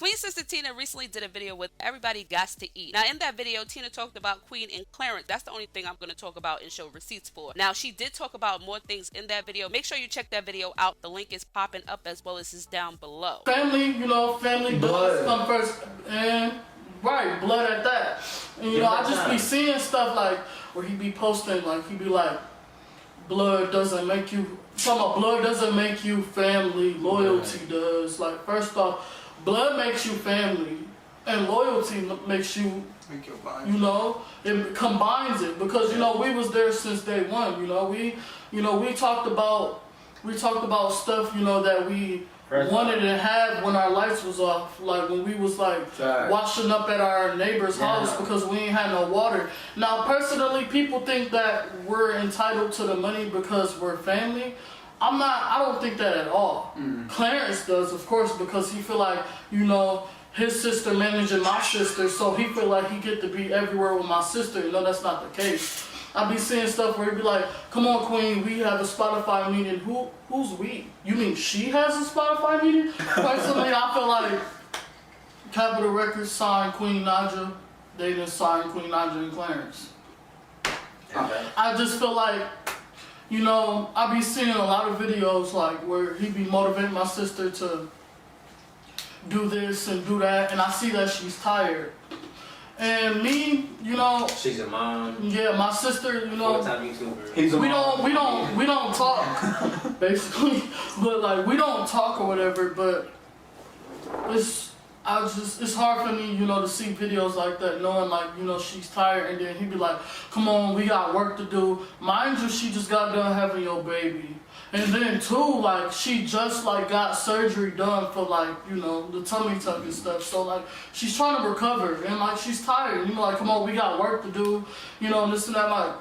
Queen's sister Tina recently did a video with Everybody Gots to Eat. Now, in that video, Tina talked about Queen and Clarence. That's the only thing I'm going to talk about and show receipts for. Now, she did talk about more things in that video. Make sure you check that video out. The link is popping up as well as is down below. Family, family does come first. And, right, blood at that. And, I just be seeing stuff like, where he be posting, like, he be like, blood doesn't make you, blood doesn't make you family, loyalty does. Like, first off, blood makes you family, and loyalty makes you, it combines it, because, we was there since day one, we talked about stuff, that we wanted to have when our lights was off, like when we was like washing up at our neighbor's house because we ain't had no water. Now, personally, people think that we're entitled to the money because we're family. I don't think that at all. Clarence does, of course, because he feel like, his sister managing my sister, so he feel like he get to be everywhere with my sister. That's not the case. I be seeing stuff where he be like, come on, Queen, we have a Spotify meeting. Who's we? You mean she has a Spotify meeting? Personally, I feel like Capitol Records signed Queen Naija. They didn't sign Queen Naija and Clarence. I just feel like, I be seeing a lot of videos like where he be motivating my sister to do this and do that, and I see that she's tired. And me, she's a mom. Yeah, my sister, full-time YouTuber. we don't talk, basically, but like we don't talk or whatever. But it's hard for me, to see videos like that, knowing like she's tired, and then he be like, "Come on, we got work to do." Mind you, she just got done having your baby. And then too, like, she just like got surgery done for like, the tummy tuck and stuff. So like, she's trying to recover and like, she's tired. Like, come on, we got work to do, this and that. Like,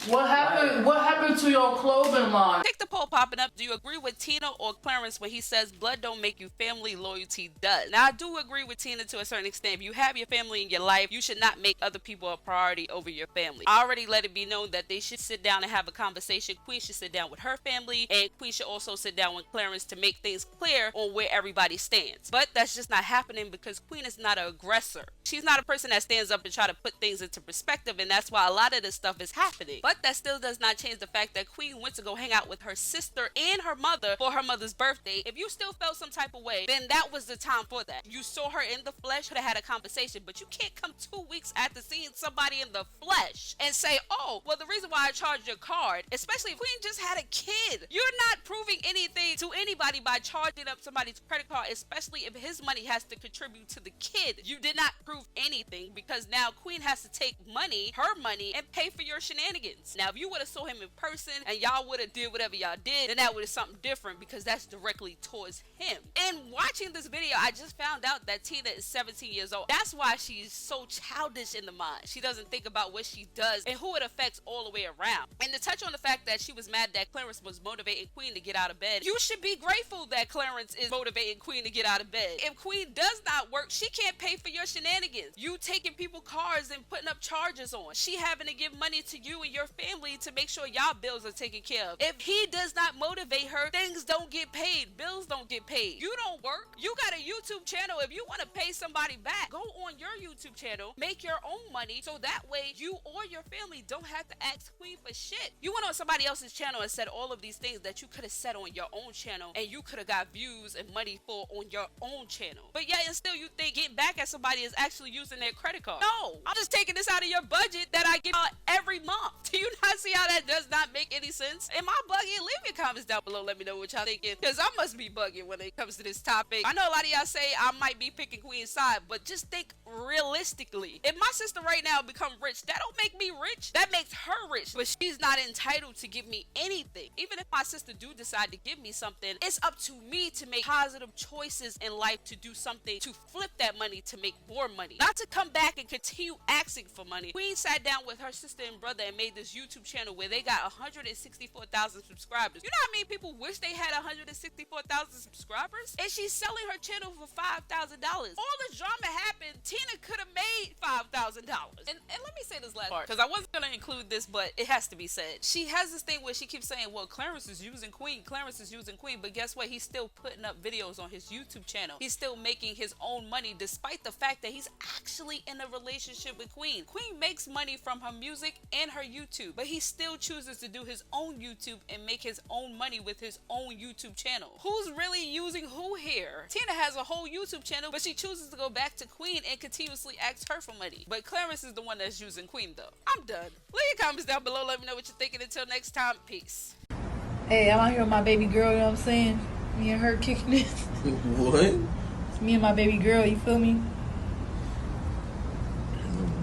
what happened? What happened to your clothing line? Take the poll popping up. Do you agree with Tina or Clarence when he says blood don't make you family, loyalty does? Now, I do agree with Tina to a certain extent. If you have your family in your life, you should not make other people a priority over your family. I already let it be known that they should sit down and have a conversation. Queen should sit down with her family, and Queen should also sit down with Clarence to make things clear on where everybody stands. But that's just not happening because Queen is not an aggressor. She's not a person that stands up and try to put things into perspective, and that's why a lot of this stuff is happening. But that still does not change the fact that Queen went to go hang out with her sister and her mother for her mother's birthday. If you still felt some type of way, then that was the time for that. You saw her in the flesh, could have had a conversation, but you can't come 2 weeks after seeing somebody in the flesh and say, oh, well, the reason why I charged your card, especially if Queen just had a kid. You're not proving anything to anybody by charging up somebody's credit card, especially if his money has to contribute to the kid. You did not prove anything because now Queen has to take money, her money, and pay for your shenanigans. Now, if you would have saw him in person and y'all would have did whatever y'all did, then that would have something different because that's directly towards him. And watching this video, I just found out that Tina is 17 years old. That's why she's so childish in the mind. She doesn't think about what she does and who it affects all the way around. And to touch on the fact that she was mad that Clarence was motivating Queen to get out of bed, you should be grateful that Clarence is motivating Queen to get out of bed. If Queen does not work, she can't pay for your shenanigans. You taking people's cars and putting up charges on. She having to give money to you and your family to make sure y'all bills are taken care of. If he does not motivate her, things don't get paid. Bills don't get paid. You don't work. You got a YouTube channel. If you want to pay somebody back, go on your YouTube channel, make your own money, so that way you or your family don't have to ask Queen for shit. You went on somebody else's channel and said all of these things that you could have said on your own channel, and you could have got views and money for on your own channel. But yeah, and still you think getting back at somebody is actually using their credit card. No, I'm just taking this out of your budget that I give out every month. Do you not see how that does not make any sense? Am I bugging? Leave your comments down below. Let me know what y'all thinking, because I must be bugging when it comes to this topic. I know a lot of y'all say I might be picking Queen's side, but just think realistically. If my sister right now become rich, that don't make me rich. That makes her rich, but she's not entitled to give me anything. Even if my sister do decide to give me something, it's up to me to make positive choices in life, to do something to flip that money to make more money, not to come back and continue asking for money. Queen sat down with her sister and brother and made this YouTube channel where they got 164,000 subscribers. You know how many people wish they had 164,000 subscribers? And she's selling her channel for $5,000. All this drama happened, Tina could have made $5,000. And let me say this last part, because I wasn't going to include this, but it has to be said. She has this thing where she keeps saying, well, Clarence is using Queen, Clarence is using Queen, but guess what? He's still putting up videos on his YouTube channel. He's still making his own money, despite the fact that he's actually in a relationship with Queen. Queen makes money from her music and her YouTube, but he still chooses to do his own YouTube and make his own money with his own YouTube channel. Who's really using who here? Tina has a whole YouTube channel, but she chooses to go back to Queen and continuously ask her for money. But Clarence is the one that's using Queen, though. I'm done. Leave your comments down below. Let me know what you're thinking. Until next time, peace. Hey, I'm out here with my baby girl, you know what I'm saying? Me and her kicking this. What? It's me and my baby girl, you feel me?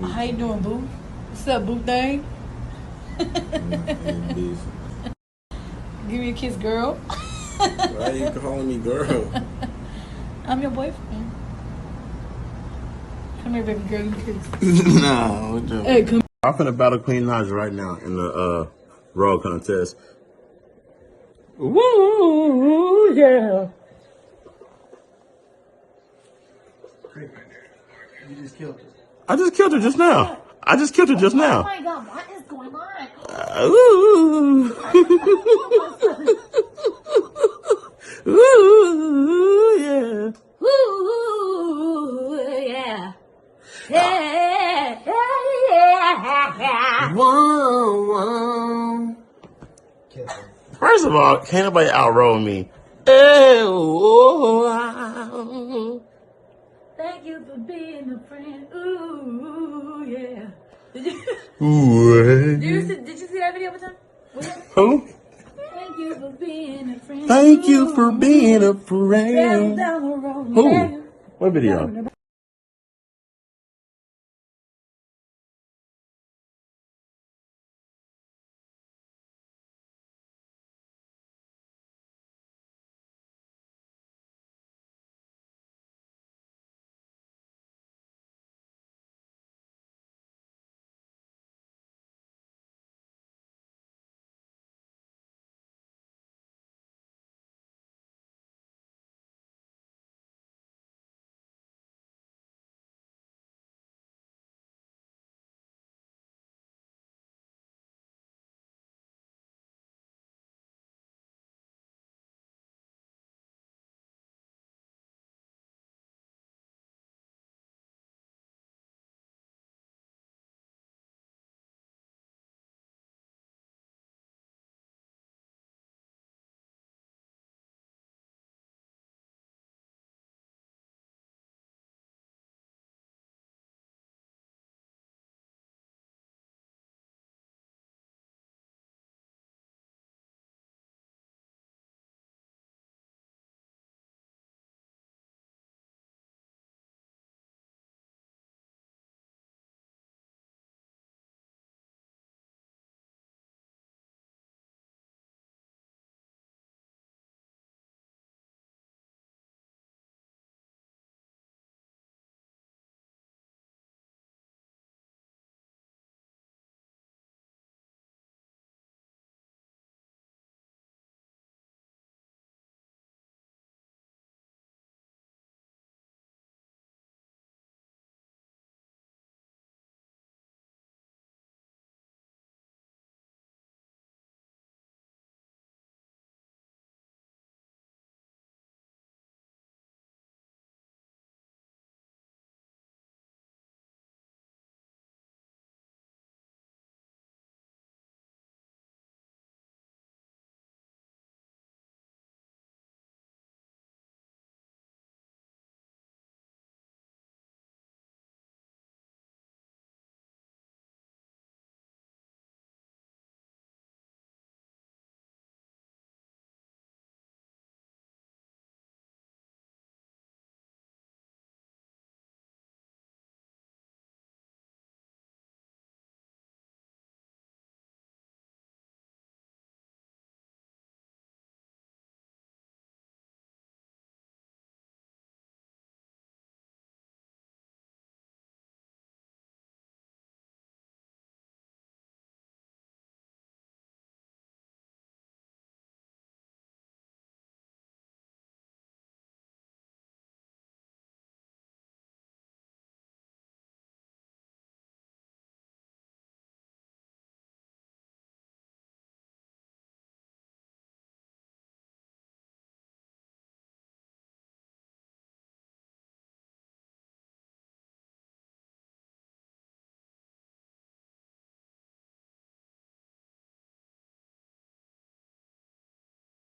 How you doing, boo? What's up, boo thing? Give me a kiss, girl. Why are you calling me girl? I'm your boyfriend. Come here, baby girl, you kiss. No. Hey, come. I'm finna battle Queen Naija right now in the roll contest. Woo, yeah. You just killed her. I just killed her just now. Oh my god, what is going on? Ooh. Ooh, yeah. Ooh, yeah. Yeah, yeah. Whoa. First of all, can't nobody outroll me. Oh, Thank you for being a friend. Ooh, yeah. Did you see that video with him? Who? Thank you for being a friend. Thank you for being a friend. Down the road. Who? What video?